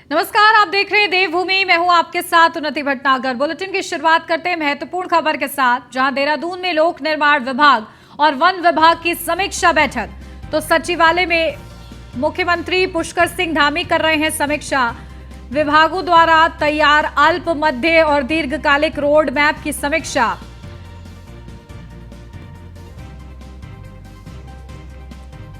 नमस्कार, आप देख रहे हैं देवभूमि। मैं हूं आपके साथ उन्नति भटनागर। बुलेटिन की शुरुआत करते हैं महत्वपूर्ण खबर के साथ, जहां देहरादून में लोक निर्माण विभाग और वन विभाग की समीक्षा बैठक। तो सचिवालय में मुख्यमंत्री पुष्कर सिंह धामी कर रहे हैं समीक्षा। विभागों द्वारा तैयार अल्प, मध्य और दीर्घकालिक रोड मैप की समीक्षा।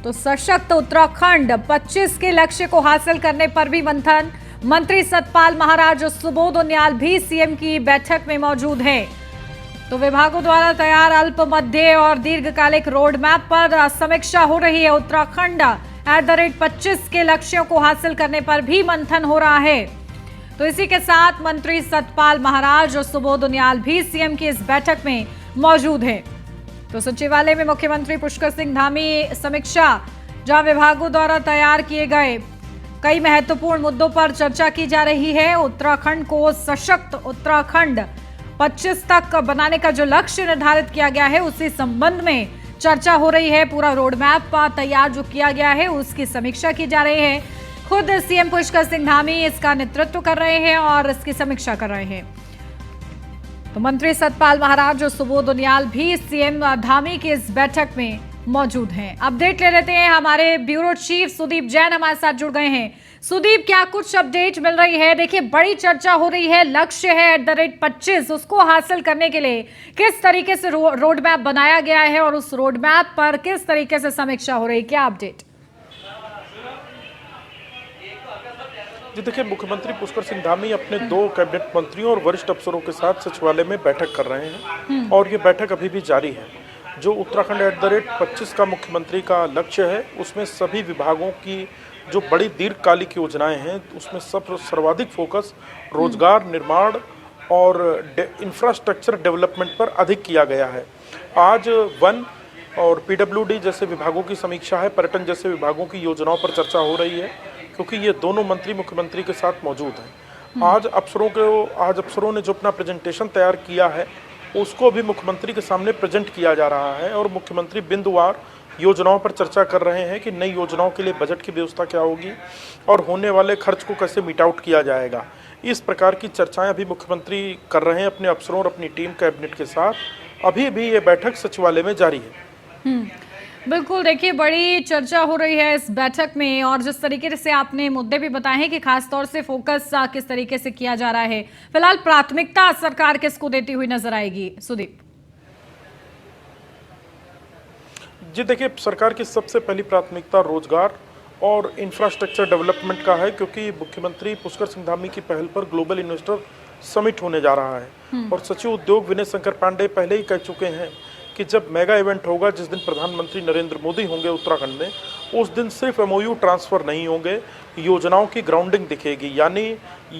तो सशक्त उत्तराखंड 25 के लक्ष्य को हासिल करने पर भी मंथन। मंत्री सतपाल महाराज और सुबोध उनियाल भी सीएम की बैठक में मौजूद हैं। तो विभागों द्वारा तैयार अल्प, मध्य और दीर्घकालिक रोड मैप पर समीक्षा हो रही है। उत्तराखंड @25 के लक्ष्यों को हासिल करने पर भी मंथन हो रहा है। तो इसी के साथ मंत्री सतपाल महाराज और सुबोध उनियाल भी सीएम की इस बैठक में मौजूद हैं। तो सचिवालय में मुख्यमंत्री पुष्कर सिंह धामी समीक्षा, जहां विभागों द्वारा तैयार किए गए कई महत्वपूर्ण मुद्दों पर चर्चा की जा रही है। उत्तराखंड को सशक्त उत्तराखंड 25 तक बनाने का जो लक्ष्य निर्धारित किया गया है, उसी संबंध में चर्चा हो रही है। पूरा रोड मैप तैयार जो किया गया है, उसकी समीक्षा की जा रही है। खुद सीएम पुष्कर सिंह धामी इसका नेतृत्व कर रहे हैं और इसकी समीक्षा कर रहे हैं। तो मंत्री सतपाल महाराज और सुबोध उनियाल भी सीएम धामी की इस बैठक में मौजूद हैं। अपडेट ले लेते हैं, हमारे ब्यूरो चीफ सुदीप जैन हमारे साथ जुड़ गए हैं। सुदीप, क्या कुछ अपडेट मिल रही है? देखिए, बड़ी चर्चा हो रही है, लक्ष्य है @25, उसको हासिल करने के लिए किस तरीके से रोड मैप बनाया गया है और उस रोड मैप पर किस तरीके से समीक्षा हो रही है, क्या अपडेट? जी देखिए, मुख्यमंत्री पुष्कर सिंह धामी अपने 2 कैबिनेट मंत्रियों और वरिष्ठ अफसरों के साथ सचिवालय में बैठक कर रहे हैं और ये बैठक अभी भी जारी है। जो उत्तराखंड @25 का मुख्यमंत्री का लक्ष्य है, उसमें सभी विभागों की जो बड़ी दीर्घकालिक योजनाएं हैं, उसमें सर्वाधिक फोकस रोजगार निर्माण और इंफ्रास्ट्रक्चर डेवलपमेंट पर अधिक किया गया है। आज वन और पीडब्ल्यूडी जैसे विभागों की समीक्षा है, पर्यटन जैसे विभागों की योजनाओं पर चर्चा हो रही है, क्योंकि ये दोनों मंत्री मुख्यमंत्री के साथ मौजूद हैं। आज अफसरों ने जो अपना प्रेजेंटेशन तैयार किया है, उसको भी मुख्यमंत्री के सामने प्रेजेंट किया जा रहा है और मुख्यमंत्री बिंदुवार योजनाओं पर चर्चा कर रहे हैं कि नई योजनाओं के लिए बजट की व्यवस्था क्या होगी और होने वाले खर्च को कैसे मीट आउट किया जाएगा। इस प्रकार की चर्चाएं अभी मुख्यमंत्री कर रहे हैं अपने अफसरों और अपनी टीम कैबिनेट के साथ। अभी भी ये बैठक सचिवालय में जारी है। बिल्कुल, देखिए, बड़ी चर्चा हो रही है इस बैठक में और जिस तरीके से आपने मुद्दे भी बताए हैं कि खास तौर से फोकस किस तरीके से किया जा रहा है। फिलहाल प्राथमिकता सरकार किसको देती हुई नजर आएगी, सुदीप? जी देखिए, सरकार की सबसे पहली प्राथमिकता रोजगार और इंफ्रास्ट्रक्चर डेवलपमेंट का है, क्योंकि मुख्यमंत्री पुष्कर सिंह धामी की पहल पर ग्लोबल इन्वेस्टर समिट होने जा रहा है और सचिव उद्योग विनय शंकर पांडे पहले ही कह चुके हैं कि जब मेगा इवेंट होगा, जिस दिन प्रधानमंत्री नरेंद्र मोदी होंगे उत्तराखंड में, उस दिन सिर्फ MOU ट्रांसफर नहीं होंगे, योजनाओं की ग्राउंडिंग दिखेगी। यानी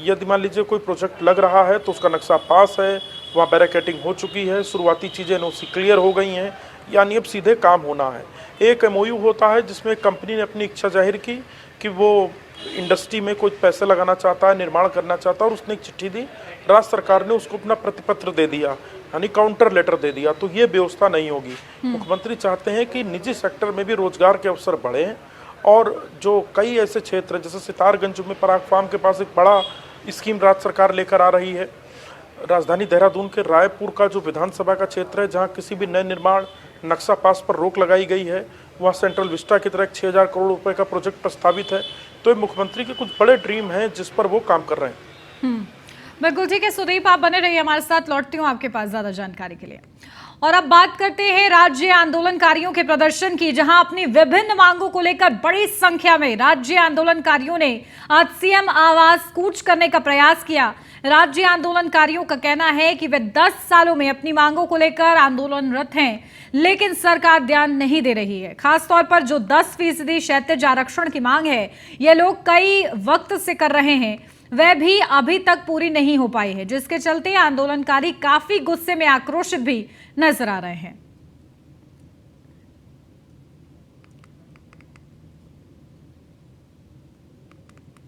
यदि मान लीजिए कोई प्रोजेक्ट लग रहा है तो उसका नक्शा पास है, वहाँ बैरिकेडिंग हो चुकी है, शुरुआती चीज़ें NOC क्लियर हो गई हैं, यानी अब सीधे काम होना है। एक MOU होता है जिसमें कंपनी ने अपनी इच्छा जाहिर की कि वो इंडस्ट्री में कोई पैसे लगाना चाहता है, निर्माण करना चाहता है, और उसने एक चिट्ठी दी, राज्य सरकार ने उसको अपना प्रतिपत्र दे दिया, यानी काउंटर लेटर दे दिया। तो ये व्यवस्था नहीं होगी। मुख्यमंत्री चाहते हैं कि निजी सेक्टर में भी रोजगार के अवसर बढ़े और जो कई ऐसे क्षेत्र हैं, जैसे सितारगंज में पराग फार्म के पास एक बड़ा स्कीम राज्य सरकार लेकर आ रही है। राजधानी देहरादून के रायपुर का जो विधानसभा का क्षेत्र है, जहाँ किसी भी नए निर्माण नक्शा पास पर रोक लगाई गई है, वहाँ सेंट्रल विस्टा की तरह 6000 करोड़ रुपए का प्रोजेक्ट प्रस्तावित है। तो ये मुख्यमंत्री के कुछ बड़े ड्रीम हैं जिस पर वो काम कर रहे हैं। बिल्कुल ठीक है सुदीप, आप बने रहिए हमारे साथ। लौटती हूँ आपके पास ज्यादा जानकारी के लिए। और अब बात करते हैं राज्य आंदोलनकारियों के प्रदर्शन की, जहां अपनी विभिन्न मांगों को लेकर बड़ी संख्या में राज्य आंदोलनकारियों ने आज सीएम आवास कूच करने का प्रयास किया। राज्य आंदोलनकारियों का कहना है कि वे 10 सालों में अपनी मांगों को लेकर आंदोलनरत हैं, लेकिन सरकार ध्यान नहीं दे रही है। खासतौर पर जो 10% क्षैतिज आरक्षण की मांग है, ये लोग कई वक्त से कर रहे हैं, वह भी अभी तक पूरी नहीं हो पाई है, जिसके चलते आंदोलनकारी काफी गुस्से में आक्रोशित भी नजर आ रहे हैं।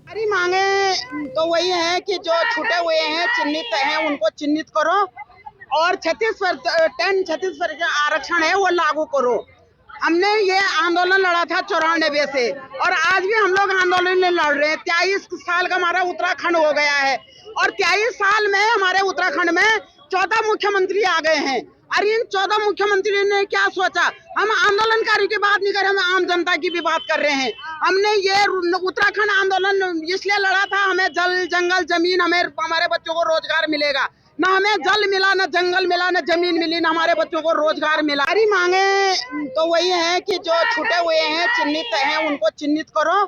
हमारी मांगे तो वही है कि जो छूटे हुए हैं, चिन्हित हैं, उनको चिन्हित करो और 36% का आरक्षण है वो लागू करो। हमने ये आंदोलन लड़ा था 94 से और आज भी हम लोग आंदोलन लड़ रहे हैं। 23 साल का हमारा उत्तराखंड हो गया है और 23 साल में हमारे उत्तराखंड में 14 मुख्यमंत्री आ गए हैं। और इन 14 मुख्यमंत्रियों ने क्या सोचा? हम आंदोलनकारी की बात नहीं कर रहे, हम आम जनता की भी बात कर रहे हैं। हमने ये उत्तराखंड आंदोलन इसलिए लड़ा था, हमें जल जंगल जमीन, हमें हमारे बच्चों को रोजगार मिलेगा। ना हमें जल मिला, ना जंगल मिला, ना जमीन मिली, ना हमारे बच्चों को रोजगार मिला। हमारी मांगे तो वही है कि जो छूटे हुए हैं, चिन्हित हैं, उनको चिन्हित करो।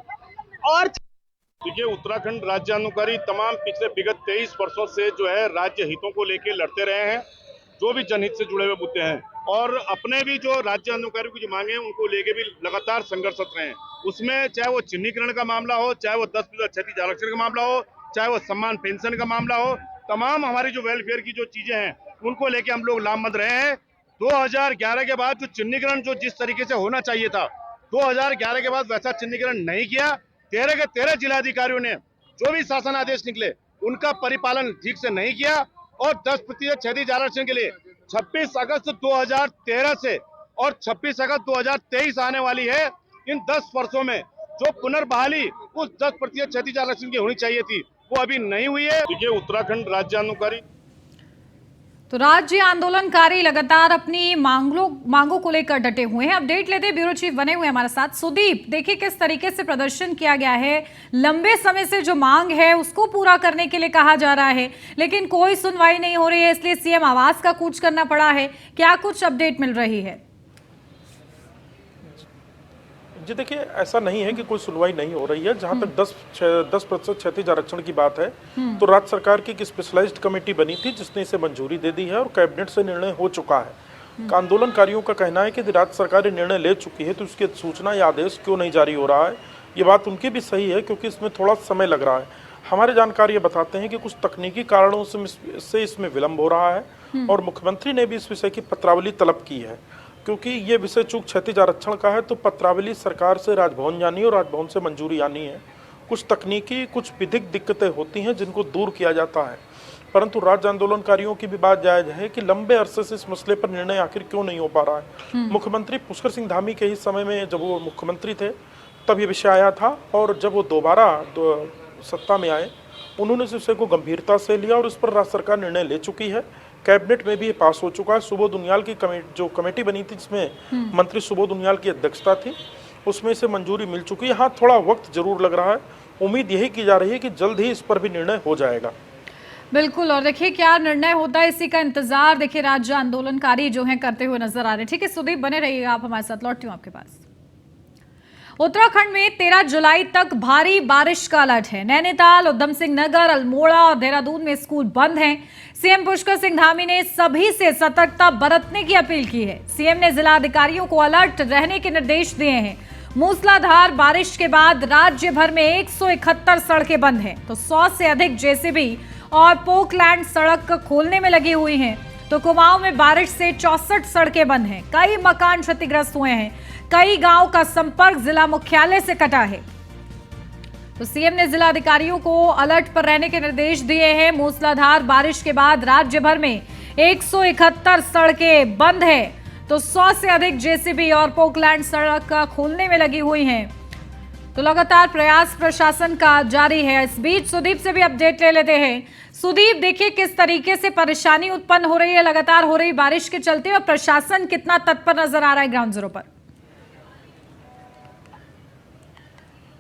और देखिए, उत्तराखंड राज्यानुकारी तमाम पिछले विगत 23 वर्षों से जो है राज्य हितों को लेकर लड़ते रहे हैं, जो भी जनहित से जुड़े हुए मुद्दे हैं, और अपने भी जो राज्य अनुकारी की जो मांगे हैं उनको लेके भी लगातार संघर्षरत रहे हैं। उसमें चाहे वो चिन्हीकरण का मामला हो, चाहे वो 10% क्षतिपूर्ति आरक्षण का मामला हो, चाहे वो सम्मान पेंशन का मामला हो, तमाम हमारी जो वेलफेयर की जो चीजें हैं उनको लेके हम लोग लामबंद रहे हैं। 2011 के बाद जो चिन्हीकरण जो जिस तरीके से होना चाहिए था, 2011 के बाद वैसा चिन्हीकरण नहीं किया। 13 के 13 जिलाधिकारियों ने जो भी शासन आदेश निकले उनका परिपालन ठीक से नहीं किया और 10% क्षतिपूर्ति आरक्षण के लिए 26 अगस्त 2013 से और 26 अगस्त 2023 आने वाली है। इन 10 वर्षों में जो पुनर्बहाली उस 10% क्षतिपूर्ति आरक्षण की होनी चाहिए थी वो अभी नहीं हुई है। देखिए, उत्तराखंड राज्यानुकारी तो राज्य आंदोलनकारी लगातार अपनी मांगों को लेकर डटे हुए हैं। अपडेट लेते ब्यूरो चीफ बने हुए हमारे साथ सुदीप। देखिए किस तरीके से प्रदर्शन किया गया है, लंबे समय से जो मांग है उसको पूरा करने के लिए कहा जा रहा है, लेकिन कोई सुनवाई नहीं हो रही है, इसलिए सीएम आवास का कूच करना पड़ा है। क्या कुछ अपडेट मिल रही है? जी देखिए, ऐसा नहीं है कि कोई सुनवाई नहीं हो रही है। जहां तक 10% क्षतिपूर्ति आरक्षण की बात है तो राज्य सरकार की एक स्पेशलाइज्ड कमेटी बनी थी जिसने इसे मंजूरी दे दी है और कैबिनेट से निर्णय हो चुका है। आंदोलनकारियों का कहना है कि यदि राज्य सरकार निर्णय ले चुकी है तो उसकी सूचना या आदेश क्यों नहीं जारी हो रहा है। ये बात उनकी भी सही है क्योंकि इसमें थोड़ा समय लग रहा है। हमारे जानकार ये बताते हैं कि कुछ तकनीकी कारणों से इसमें विलम्ब हो रहा है और मुख्यमंत्री ने भी इस विषय की पत्रावली तलब की है। क्योंकि ये विषय चूक क्षतिपूर्ति आरक्षण का है तो पत्रावली सरकार से राजभवन जानी और राजभवन से मंजूरी आनी है। कुछ तकनीकी कुछ विधिक दिक्कतें होती हैं जिनको दूर किया जाता है, परंतु राज्य आंदोलनकारियों की भी बात जायज है कि लंबे अरसे से इस मसले पर निर्णय आखिर क्यों नहीं हो पा रहा है। मुख्यमंत्री पुष्कर सिंह धामी के ही समय में जब वो मुख्यमंत्री थे तब ये विषय आया था और जब वो दोबारा सत्ता में आए उन्होंने इस विषय को गंभीरता से लिया और इस पर राज्य सरकार निर्णय ले चुकी है। कैबिनेट में भी ये पास हो चुका है। सुबोध उनियाल की जो कमेटी बनी थी जिसमें मंत्री सुबोध उनियाल की अध्यक्षता थी उसमें इसे मंजूरी मिल चुकी है। हाँ, थोड़ा वक्त जरूर लग रहा है। उम्मीद यही की जा रही है कि जल्द ही इस पर भी निर्णय हो जाएगा। बिल्कुल, और देखिए क्या निर्णय होता है इसी का इंतजार देखिए राज्य आंदोलनकारी जो है करते हुए नजर आ रहे हैं। ठीक है सुदीप, बने रहिएगा आप हमारे साथ, लौटती हूँ आपके पास। उत्तराखंड में 13 जुलाई तक भारी बारिश का अलर्ट है। नैनीताल, उधम सिंह नगर, अल्मोड़ा और देहरादून में स्कूल बंद हैं। सीएम पुष्कर सिंह धामी ने सभी से सतर्कता बरतने की अपील की है। सीएम ने जिला अधिकारियों को अलर्ट रहने के निर्देश दिए हैं। मूसलाधार बारिश के बाद राज्य भर में 171 सड़कें बंद हैं, तो 100 से अधिक जेसीबी और पोकलैंड सड़क खोलने में लगी हुई हैं। तो कुमाऊं में बारिश से 64 सड़कें बंद हैं, कई मकान क्षतिग्रस्त हुए हैं, कई गांव का संपर्क जिला मुख्यालय से कटा है। तो सीएम ने जिला अधिकारियों को अलर्ट पर रहने के निर्देश दिए हैं। मूसलाधार बारिश के बाद राज्य भर में 171 सड़कें बंद है, तो 100 से अधिक जेसीबी और पोकलैंड सड़क खोलने में लगी हुई हैं। तो लगातार प्रयास प्रशासन का जारी है। इस बीच सुदीप से भी अपडेट ले लेते हैं। सुदीप, देखिए किस तरीके से परेशानी उत्पन्न हो रही है लगातार हो रही बारिश के चलते और प्रशासन कितना तत्पर नजर आ रहा है ग्राउंड जीरो पर?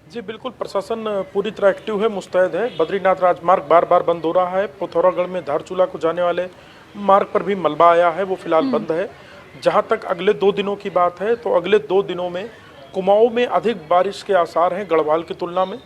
जी बिल्कुल, प्रशासन पूरी तरह एक्टिव है, मुस्तैद है। बद्रीनाथ राजमार्ग बार बार बंद हो रहा है। पिथौरागढ़ में धारचूला को जाने वाले मार्ग पर भी मलबा आया है, वो फिलहाल बंद है। जहां तक अगले 2 दिनों की बात है तो अगले 2 दिनों में कुमाऊं में अधिक बारिश के आसार हैं गढ़वाल की तुलना में।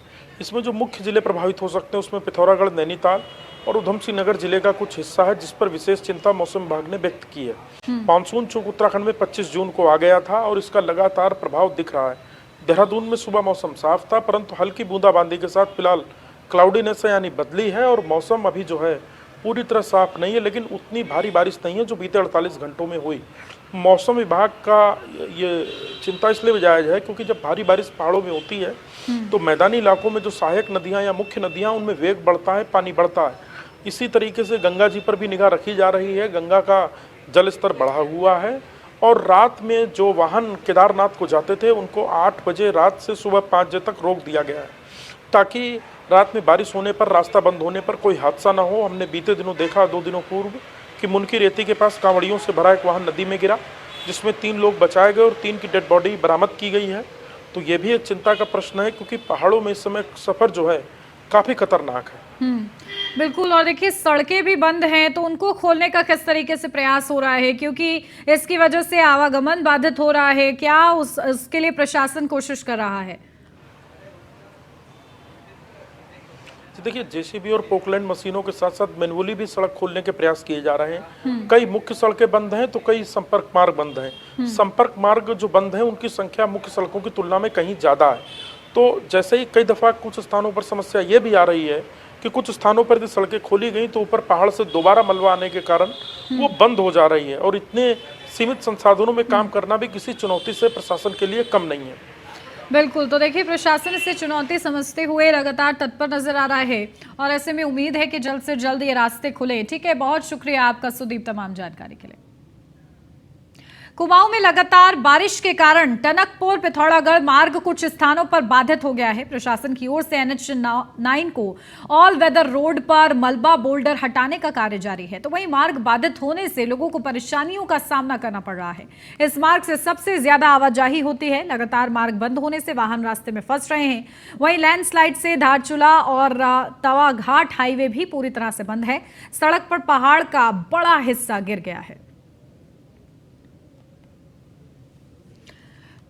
इसमें जो मुख्य जिले प्रभावित हो सकते हैं उसमें पिथौरागढ़, नैनीताल और उधम सिंह नगर जिले का कुछ हिस्सा है, जिस पर विशेष चिंता मौसम विभाग ने व्यक्त की है। मानसून चूक उत्तराखंड में 25 जून को आ गया था और इसका लगातार प्रभाव दिख रहा है। देहरादून में सुबह मौसम साफ था, परंतु हल्की बूंदाबांदी के साथ फिलहाल क्लाउडीनेस यानी बदली है और मौसम अभी जो है पूरी तरह साफ नहीं है, लेकिन उतनी भारी बारिश नहीं है जो बीते 48 घंटों में हुई। मौसम विभाग का ये चिंता इसलिए भी जायज है क्योंकि जब भारी बारिश पहाड़ों में होती है तो मैदानी इलाकों में जो सहायक नदियां या मुख्य नदियां उनमें वेग बढ़ता है, पानी बढ़ता है। इसी तरीके से गंगा जी पर भी निगाह रखी जा रही है। गंगा का जल स्तर बढ़ा हुआ है और रात में जो वाहन केदारनाथ को जाते थे उनको 8 बजे रात से सुबह 5 बजे तक रोक दिया गया है, ताकि रात में बारिश होने पर, रास्ता बंद होने पर कोई हादसा ना हो। हमने बीते दिनों देखा, 2 दिनों पूर्व, कि मुनकी रेती के पास कांवड़ियों से भरा एक वाहन नदी में गिरा, जिसमें 3 लोग बचाए गए और 3 की डेड बॉडी बरामद की गई है। तो ये भी एक चिंता का प्रश्न है, क्योंकि पहाड़ों में इस समय सफ़र जो है काफ़ी खतरनाक है। बिल्कुल। और देखिए, सड़कें भी बंद हैं, तो उनको खोलने का किस तरीके से प्रयास हो रहा है, क्योंकि इसकी वजह से आवागमन बाधित हो रहा है। क्या उसके लिए प्रशासन कोशिश कर रहा है? देखिए, जेसीबी और पोकलैंड मशीनों के साथ साथ मैनुअली भी सड़क खोलने के प्रयास किए जा रहे हैं। कई मुख्य सड़कें बंद हैं तो कई संपर्क मार्ग बंद हैं। संपर्क मार्ग जो बंद हैं उनकी संख्या मुख्य सड़कों की तुलना में कहीं ज़्यादा है। तो जैसे ही कई दफ़ा कुछ स्थानों पर समस्या ये भी आ रही है कि कुछ स्थानों पर यदि सड़कें खोली गई तो ऊपर पहाड़ से दोबारा मलबा आने के कारण वो बंद हो जा रही है, और इतने सीमित संसाधनों में काम करना भी किसी चुनौती से प्रशासन के लिए कम नहीं है। बिल्कुल। तो देखिए, प्रशासन इसे चुनौती समझते हुए लगातार तत्पर नजर आ रहा है, और ऐसे में उम्मीद है कि जल्द से जल्द ये रास्ते खुले। ठीक है, बहुत शुक्रिया आपका सुदीप, तमाम जानकारी के लिए। कुमाऊं में लगातार बारिश के कारण टनकपुर पिथौरागढ़ मार्ग कुछ स्थानों पर बाधित हो गया है। प्रशासन की ओर से NH 9 को ऑल वेदर रोड पर मलबा बोल्डर हटाने का कार्य जारी है, तो वहीं मार्ग बाधित होने से लोगों को परेशानियों का सामना करना पड़ रहा है। इस मार्ग से सबसे ज्यादा आवाजाही होती है। लगातार मार्ग बंद होने से वाहन रास्ते में फंस रहे हैं। वहीं लैंडस्लाइड से धारचूला और तवा घाट हाईवे भी पूरी तरह से बंद है। सड़क पर पहाड़ का बड़ा हिस्सा गिर गया है।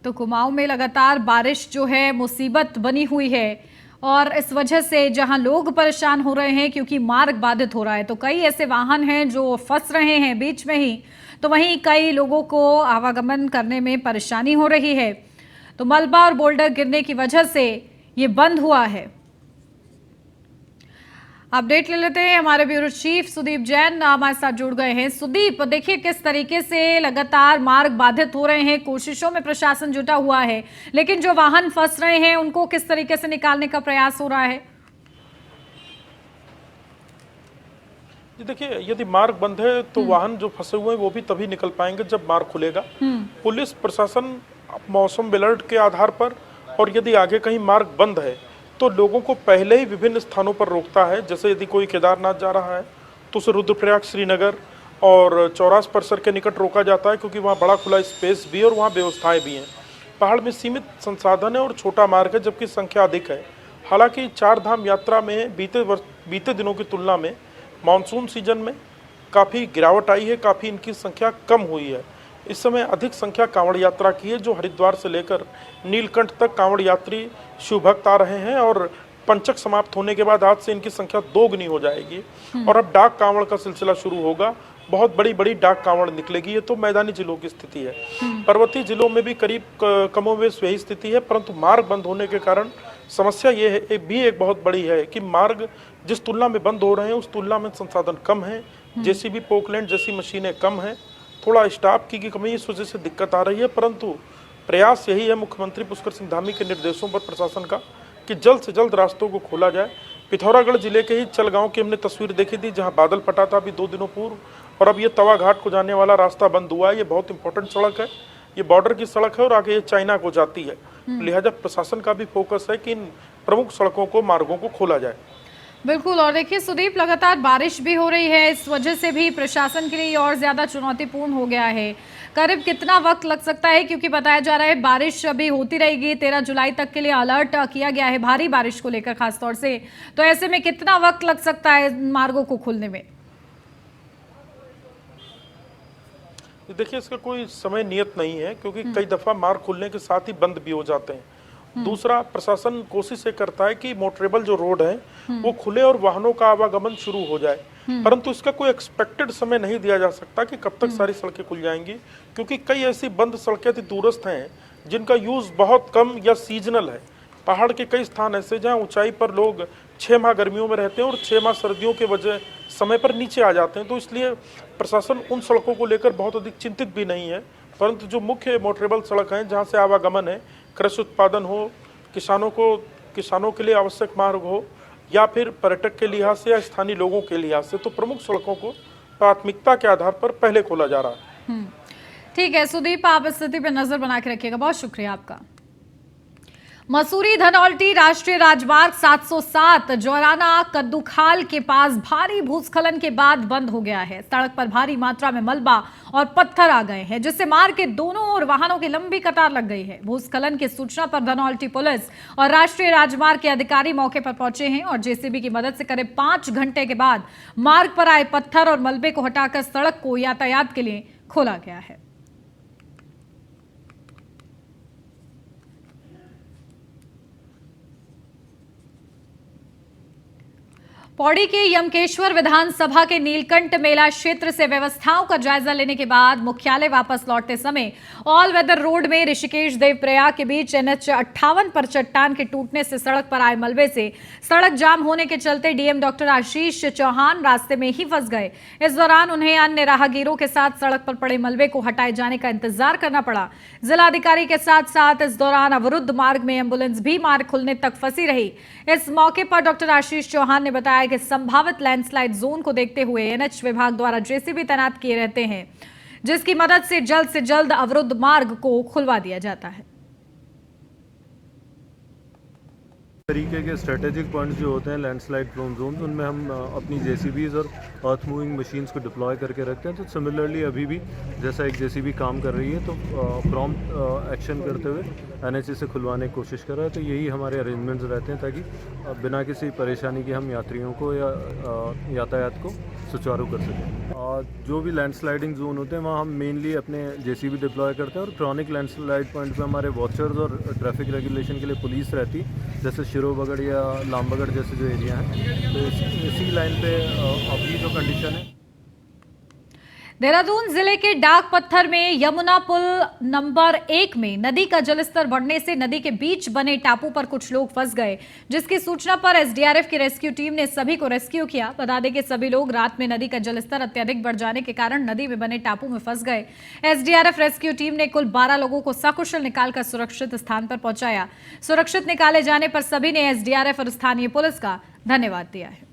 तो कुमाऊं में लगातार बारिश जो है मुसीबत बनी हुई है, और इस वजह से जहां लोग परेशान हो रहे हैं क्योंकि मार्ग बाधित हो रहा है, तो कई ऐसे वाहन हैं जो फंस रहे हैं बीच में ही, तो वहीं कई लोगों को आवागमन करने में परेशानी हो रही है। तो मलबा और बोल्डर गिरने की वजह से ये बंद हुआ है। अपडेट ले लेते हैं, हमारे ब्यूरो चीफ सुदीप जैन हमारे साथ जुड़ गए हैं। सुदीप, देखिए किस तरीके से लगातार मार्ग बाधित हो रहे हैं, कोशिशों में प्रशासन जुटा हुआ है, लेकिन जो वाहन फंस रहे हैं उनको किस तरीके से निकालने का प्रयास हो रहा है? जी देखिए, यदि मार्ग बंद है तो वाहन जो फंसे हुए हैं वो भी तभी निकल पाएंगे जब मार्ग खुलेगा। पुलिस प्रशासन मौसम अलर्ट के आधार पर, और यदि आगे कहीं मार्ग बंद है तो लोगों को पहले ही विभिन्न स्थानों पर रोकता है। जैसे यदि कोई केदारनाथ जा रहा है तो उसे रुद्रप्रयाग, श्रीनगर और चौरास परिसर के निकट रोका जाता है, क्योंकि वहाँ बड़ा खुला स्पेस भी है और वहाँ व्यवस्थाएं भी हैं। पहाड़ में सीमित संसाधन है और छोटा मार्ग है, जबकि संख्या अधिक है। हालांकि 4 धाम यात्रा में बीते दिनों की तुलना में मानसून सीजन में काफ़ी गिरावट आई है, काफ़ी इनकी संख्या कम हुई है। इस समय अधिक संख्या कांवड़ यात्रा की है, जो हरिद्वार से लेकर नीलकंठ तक कांवड़ यात्री शिव भक्त आ रहे हैं, और पंचक समाप्त होने के बाद आज से इनकी संख्या 2 गुनी हो जाएगी। और अब डाक कांवड़ का सिलसिला शुरू होगा। बहुत बड़ी बड़ी डाक कांवड़ निकलेगी। ये तो मैदानी जिलों की स्थिति है। पर्वतीय जिलों में भी करीब कमोबेश यही स्थिति है, परंतु मार्ग बंद होने के कारण समस्या ये है भी एक बहुत बड़ी है कि मार्ग जिस तुलना में बंद हो रहे हैं उस तुलना में संसाधन कम है। जेसीबी, पोकलैंड जैसी मशीनें कम हैं, थोड़ा स्टाफ की कमी, इस वजह से दिक्कत आ रही है। परंतु प्रयास यही है मुख्यमंत्री पुष्कर सिंह धामी के निर्देशों पर प्रशासन का कि जल्द से जल्द रास्तों को खोला जाए। पिथौरागढ़ जिले के ही चलगांव की हमने तस्वीर देखी थी, जहां बादल फटा था अभी 2 दिनों पूर्व, और अब ये तवा घाट को जाने वाला रास्ता बंद हुआ है। ये बहुत इंपॉर्टेंट सड़क है, ये बॉर्डर की सड़क है और आगे ये चाइना को जाती है। लिहाजा प्रशासन का भी फोकस है कि इन प्रमुख सड़कों को, मार्गों को खोला जाए। बिल्कुल। और देखिए सुदीप, लगातार बारिश भी हो रही है, इस वजह से भी प्रशासन के लिए और ज्यादा चुनौतीपूर्ण हो गया है। करीब कितना वक्त लग सकता है, क्योंकि बताया जा रहा है बारिश अभी होती रहेगी, 13 जुलाई तक के लिए अलर्ट किया गया है भारी बारिश को लेकर खासतौर से, तो ऐसे में कितना वक्त लग सकता है मार्गों को खोलने में? देखिए, इसका कोई समय नियत नहीं है, क्योंकि कई दफा मार्ग खुलने के साथ ही बंद भी हो जाते हैं। दूसरा, प्रशासन कोशिश ये करता है कि मोटरेबल जो रोड है वो खुले और वाहनों का आवागमन शुरू हो जाए, परंतु इसका कोई एक्सपेक्टेड समय नहीं दिया जा सकता कि कब तक सारी सड़कें खुल जाएंगी, क्योंकि कई ऐसी बंद सड़कें अति दूरस्थ हैं जिनका यूज बहुत कम या सीजनल है। पहाड़ के कई स्थान ऐसे जहाँ ऊंचाई पर लोग 6 माह गर्मियों में रहते हैं और 6 माह सर्दियों के वजह समय पर नीचे आ जाते हैं, तो इसलिए प्रशासन उन सड़कों को लेकर बहुत अधिक चिंतित भी नहीं है। परंतु जो मुख्य मोटरेबल सड़क हैं जहाँ से आवागमन है, कृषि उत्पादन हो, किसानों के लिए आवश्यक मार्ग हो, या फिर पर्यटक के लिहाज से या स्थानीय लोगों के लिहाज से, तो प्रमुख सड़कों को प्राथमिकता के आधार पर पहले खोला जा रहा है। ठीक है सुदीप, आप स्थिति पर नजर बना के रखिएगा, बहुत शुक्रिया आपका। मसूरी धनौल्टी राष्ट्रीय राजमार्ग 707 जोराना कद्दूखाल के पास भारी भूस्खलन के बाद बंद हो गया है। सड़क पर भारी मात्रा में मलबा और पत्थर आ गए हैं, जिससे मार्ग के दोनों ओर वाहनों की लंबी कतार लग गई है। भूस्खलन की सूचना पर धनौल्टी पुलिस और राष्ट्रीय राजमार्ग के अधिकारी मौके पर पहुंचे हैं और जेसीबी की मदद से करीब 5 घंटे के बाद मार्ग पर आए पत्थर और मलबे को हटाकर सड़क को यातायात के लिए खोला गया है। पौड़ी के यमकेश्वर विधानसभा के नीलकंठ मेला क्षेत्र से व्यवस्थाओं का जायजा लेने के बाद मुख्यालय वापस लौटते समय ऑल वेदर रोड में ऋषिकेश देवप्रयाग के बीच NH 58 पर चट्टान के टूटने से सड़क पर आए मलबे से सड़क जाम होने के चलते डीएम डॉक्टर आशीष चौहान रास्ते में ही फंस गए। इस दौरान उन्हें अन्य राहगीरों के साथ सड़क पर पड़े मलबे को हटाए जाने का इंतजार करना पड़ा। जिलाधिकारी के साथ साथ इस दौरान अवरुद्ध मार्ग में एम्बुलेंस भी मार्ग खुलने तक फंसी रही। इस मौके पर डॉक्टर आशीष चौहान ने बताया कि संभावित लैंडस्लाइड जोन को देखते हुए एनएच विभाग द्वारा जेसीबी तैनात किए रहते हैं, जिसकी मदद से जल्द अवरुद्ध मार्ग को खुलवा दिया जाता है। तरीके के स्ट्रेटेजिक पॉइंट्स जो होते हैं लैंडस्लाइड प्रोन जोन, उनमें हम अपनी जेसीबीज और अर्थ मूविंग मशीन्स को डिप्लॉय करके रखते हैं। तो सिमिलरली अभी भी जैसा एक जेसीबी काम कर रही है तो प्रॉम्प्ट एक्शन करते हुए एनएचए से खुलवाने की कोशिश कर रहा है। तो यही हमारे अरेंजमेंट्स रहते हैं ताकि बिना किसी परेशानी के हम यात्रियों को या यातायात को सुचारू कर सकें। जो भी लैंडस्लाइडिंग जोन होते हैं वहाँ हम मेनली अपने जेसीबी डिप्लॉय करते हैं और क्रॉनिक लैंडस्लाइड पॉइंट पे हमारे वॉचर्स और ट्रैफिक रेगुलेशन के लिए पुलिस रहती, जैसे शिरोबगढ़ या लामबगढ़ जैसे जो एरिया हैं। तो इसी लाइन पे अभी जो कंडीशन है। देहरादून जिले के डाक पत्थर में यमुना पुल नंबर 1 में नदी का जलस्तर बढ़ने से नदी के बीच बने टापू पर कुछ लोग फंस गए, जिसकी सूचना पर एसडीआरएफ की रेस्क्यू टीम ने सभी को रेस्क्यू किया। बता दें कि सभी लोग रात में नदी का जलस्तर अत्यधिक बढ़ जाने के कारण नदी में बने टापू में फंस गए। एसडीआरएफ रेस्क्यू टीम ने कुल 12 लोगों को सकुशल निकालकर सुरक्षित स्थान पर पहुंचाया। सुरक्षित निकाले जाने पर सभी ने एसडीआरएफ और स्थानीय पुलिस का धन्यवाद दिया है।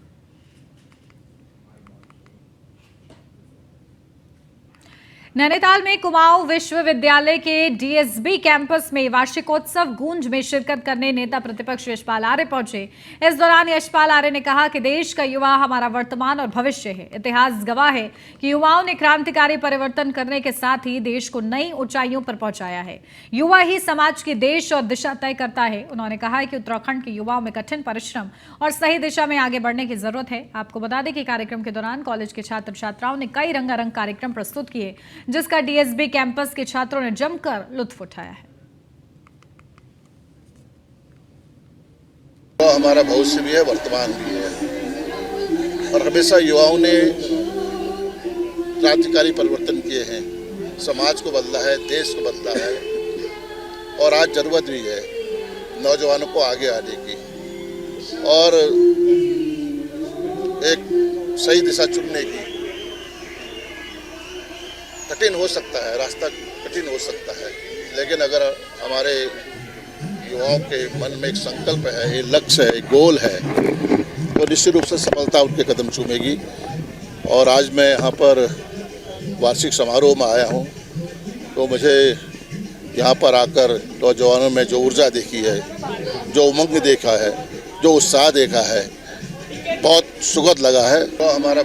नैनीताल में कुमाऊं विश्वविद्यालय के डीएसबी कैंपस में वार्षिकोत्सव गूंज में शिरकत करने नेता प्रतिपक्ष यशपाल आर्य पहुंचे। इस दौरान यशपाल आर्य ने कहा कि देश का युवा हमारा वर्तमान और भविष्य है। इतिहास गवाह है कि युवाओं ने क्रांतिकारी परिवर्तन करने के साथ ही देश को नई ऊंचाइयों पर पहुंचाया है। युवा ही समाज की देश और दिशा तय करता है। उन्होंने कहा है कि उत्तराखंड के युवाओं में कठिन परिश्रम और सही दिशा में आगे बढ़ने की जरूरत है। आपको बता दें कि कार्यक्रम के दौरान कॉलेज के छात्र छात्राओं ने कई रंगारंग कार्यक्रम प्रस्तुत किए, जिसका डीएसबी कैंपस के छात्रों ने जमकर लुत्फ उठाया है। तो हमारा भविष्य भी है, वर्तमान भी है और हमेशा युवाओं ने क्रांतिकारी परिवर्तन किए हैं, समाज को बदला है, देश को बदला है और आज जरूरत भी है नौजवानों को आगे आने की और एक सही दिशा चुनने की। कठिन हो सकता है, रास्ता कठिन हो सकता है, लेकिन अगर हमारे युवाओं के मन में एक संकल्प है, एक लक्ष्य है, एक गोल है, तो निश्चित रूप से सफलता उनके कदम चूमेगी। और आज मैं यहाँ पर वार्षिक समारोह में आया हूँ, तो मुझे यहाँ पर आकर नौजवानों में जो ऊर्जा देखी है, जो उमंग देखा है, जो उत्साह देखा है, बहुत सुखद लगा है। तो हमारा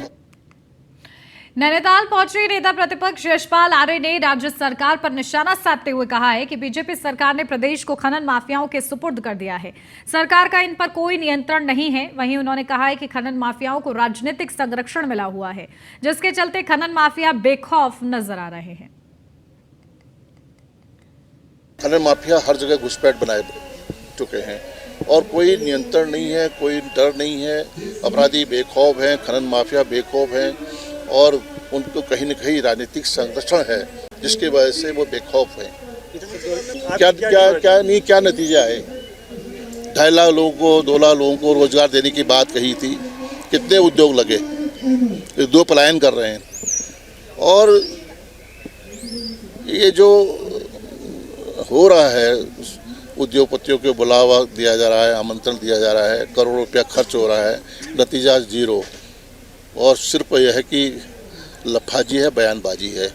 नैनीताल पहुंचे नेता प्रतिपक्ष यशपाल आर्य ने राज्य सरकार पर निशाना साधते हुए कहा है कि बीजेपी सरकार ने प्रदेश को खनन माफियाओं के सुपुर्द कर दिया है। सरकार का इन पर कोई नियंत्रण नहीं है। वहीं उन्होंने कहा है कि खनन माफियाओं को राजनीतिक संरक्षण मिला हुआ है, जिसके चलते खनन माफिया बेखौफ नजर आ रहे हैं। खनन माफिया हर जगह घुसपैठ बनाए चुके हैं और कोई नियंत्रण नहीं है, कोई डर नहीं है। अपराधी बेखौफ हैं, खनन माफिया बेखौफ हैं और उनको कहीं न कहीं राजनीतिक संरक्षण है, जिसकी वजह से वो बेखौफ हैं। क्या नतीजा है? 2.5 लाख लोगों को 2 लाख लोगों को रोजगार देने की बात कही थी, कितने उद्योग लगे? 2 पलायन कर रहे हैं और ये जो हो रहा है, उद्योगपतियों को बुलावा दिया जा रहा है, आमंत्रण दिया जा रहा है, करोड़ों रुपया खर्च हो रहा है, नतीजा जीरो और सिर्फ यह है कि लफाजी है, बयानबाजी है।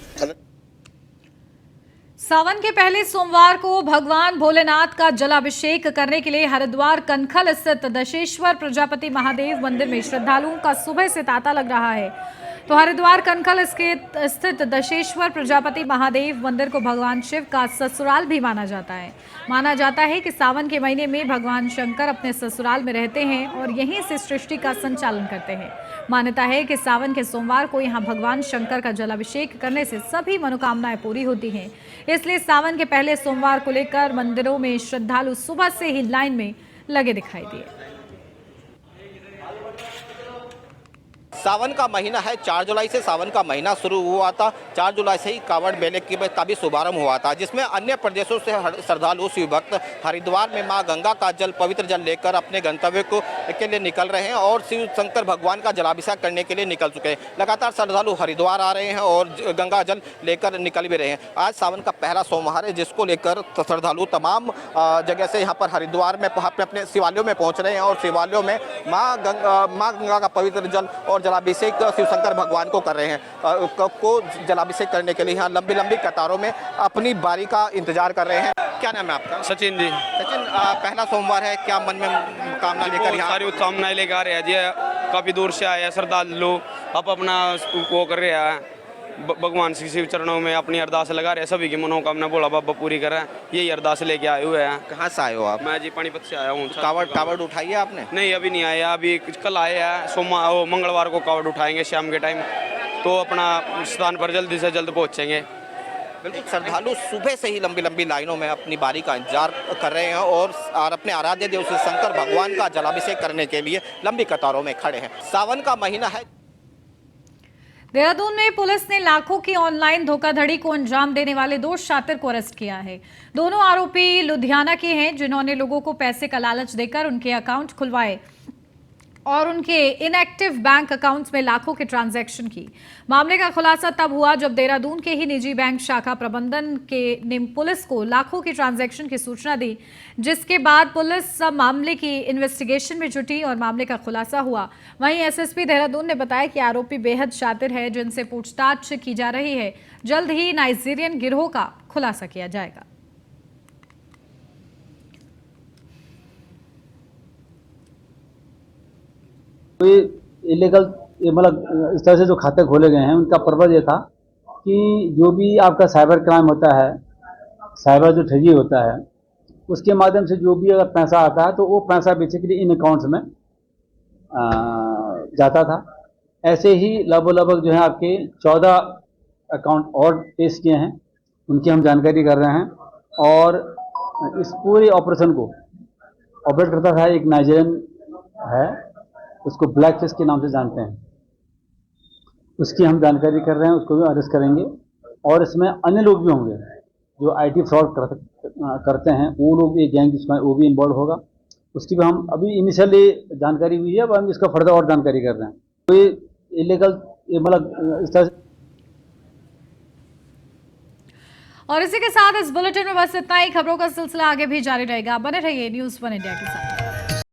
सावन के पहले सोमवार को भगवान भोलेनाथ का जलाभिषेक करने के लिए हरिद्वार कनखल स्थित दशेश्वर प्रजापति महादेव मंदिर में श्रद्धालुओं का सुबह से तांता लग रहा है। तो हरिद्वार कनखल स्थित दशेश्वर प्रजापति महादेव मंदिर को भगवान शिव का ससुराल भी माना जाता है। माना जाता है कि सावन के महीने में भगवान शंकर अपने ससुराल में रहते हैं और यहीं से सृष्टि का संचालन करते हैं। मान्यता है कि सावन के सोमवार को यहां भगवान शंकर का जलाभिषेक करने से सभी मनोकामनाएं पूरी होती हैं। इसलिए सावन के पहले सोमवार को लेकर मंदिरों में श्रद्धालु सुबह से ही लाइन में लगे दिखाई दिए। सावन का महीना है, 4 जुलाई से सावन का महीना शुरू हुआ था। 4 जुलाई से ही कांवड़ मेले का भी शुभारंभ हुआ था, जिसमें अन्य प्रदेशों से श्रद्धालु शिव भक्त हरिद्वार में मां गंगा का जल, पवित्र जल लेकर अपने गंतव्य के लिए निकल रहे हैं और शिव शंकर भगवान का जलाभिषेक करने के लिए निकल चुके हैं। लगातार श्रद्धालु हरिद्वार आ रहे हैं और गंगा जल लेकर निकल भी रहे हैं। आज सावन का पहला सोमवार है, जिसको लेकर श्रद्धालु तमाम जगह से यहाँ पर हरिद्वार में अपने शिवालयों में पहुँच रहे हैं और शिवालयों में माँ गंगा का पवित्र जल और जलाभिषेक शिव शंकर भगवान को कर रहे हैं। को जलाभिषेक करने के लिए यहाँ लंबी लंबी कतारों में अपनी बारी का इंतजार कर रहे हैं। क्या नाम है आपका? सचिन जी। सचिन, पहला सोमवार है, क्या मन में कामना लेकर यहाँ? सारी कामनाएं लेकर आ रहे हैं जी। काफी दूर से आए हैं श्रद्धालु, अब अपना वो कर रहे हैं, भगवान श्री शिव चरणों में अपनी अरदास लगा रहे हैं। सभी की मनोकामना भोला बाबा पूरी कर रहे हैं, यही अरदास लेके आए हुए हैं। कहाँ से आए हो आप? मैं जी पानीपत से आया हूँ। कावड़ उठाई है आपने? नहीं, अभी नहीं आया, अभी कल आए हैं। मंगलवार को कावड़ उठाएंगे शाम के टाइम, तो अपना स्थान पर जल्दी से जल्द पहुँचेंगे। बिल्कुल, श्रद्धालु सुबह से ही लंबी लंबी लाइनों में अपनी बारी का इंतजार कर रहे हैं और अपने आराध्य देव श्री शंकर भगवान का जलाभिषेक करने के लिए लंबी कतारों में खड़े हैं। सावन का महीना है। देहरादून में पुलिस ने लाखों की ऑनलाइन धोखाधड़ी को अंजाम देने वाले 2 शातिर को अरेस्ट किया है। दोनों आरोपी लुधियाना के हैं, जिन्होंने लोगों को पैसे का लालच देकर उनके अकाउंट खुलवाए और उनके इनएक्टिव बैंक अकाउंट्स में लाखों के ट्रांजैक्शन की। मामले का खुलासा तब हुआ जब देहरादून के ही निजी बैंक शाखा प्रबंधन ने पुलिस को लाखों की ट्रांजैक्शन की सूचना दी, जिसके बाद पुलिस मामले की इन्वेस्टिगेशन में जुटी और मामले का खुलासा हुआ। वहीं एसएसपी देहरादून ने बताया कि आरोपी बेहद शातिर है, जिनसे पूछताछ की जा रही है। जल्द ही नाइजीरियन गिरोह का खुलासा किया जाएगा। कोई इलीगल मतलब इस तरह से जो खाते खोले गए हैं, उनका पर्पज ये था कि जो भी आपका साइबर क्राइम होता है, साइबर जो ठगी होता है, उसके माध्यम से जो भी अगर पैसा आता है तो वो पैसा बेसिकली इन अकाउंट्स में जाता था। ऐसे ही लगभग जो है आपके 14 अकाउंट और टेस्ट किए हैं, उनकी हम जानकारी कर रहे हैं। और इस पूरे ऑपरेशन को ऑपरेट करता था एक नाइजीरियन है, उसको ब्लैक फिश के नाम से जानते हैं। उसकी हम जानकारी कर रहे हैं, उसको भी अरेस्ट करेंगे। और इसमें अन्य लोग भी होंगे जो आईटी फ्रॉड करते हैं, वो लोग एक गैंग जिसमें वो भी इन्वॉल्व होगा। उसकी भी हम अभी इनिशियली जानकारी हुई है, अब हम इसका फर्दर और जानकारी कर रहे हैं। तो ये इलीगल मतलब इस तरह। और इसी के साथ इस बुलेटिन में बस इतना ही। खबरों का सिलसिला आगे भी जारी रहेगा, बने रहिए न्यूज़ 1 इंडिया के साथ।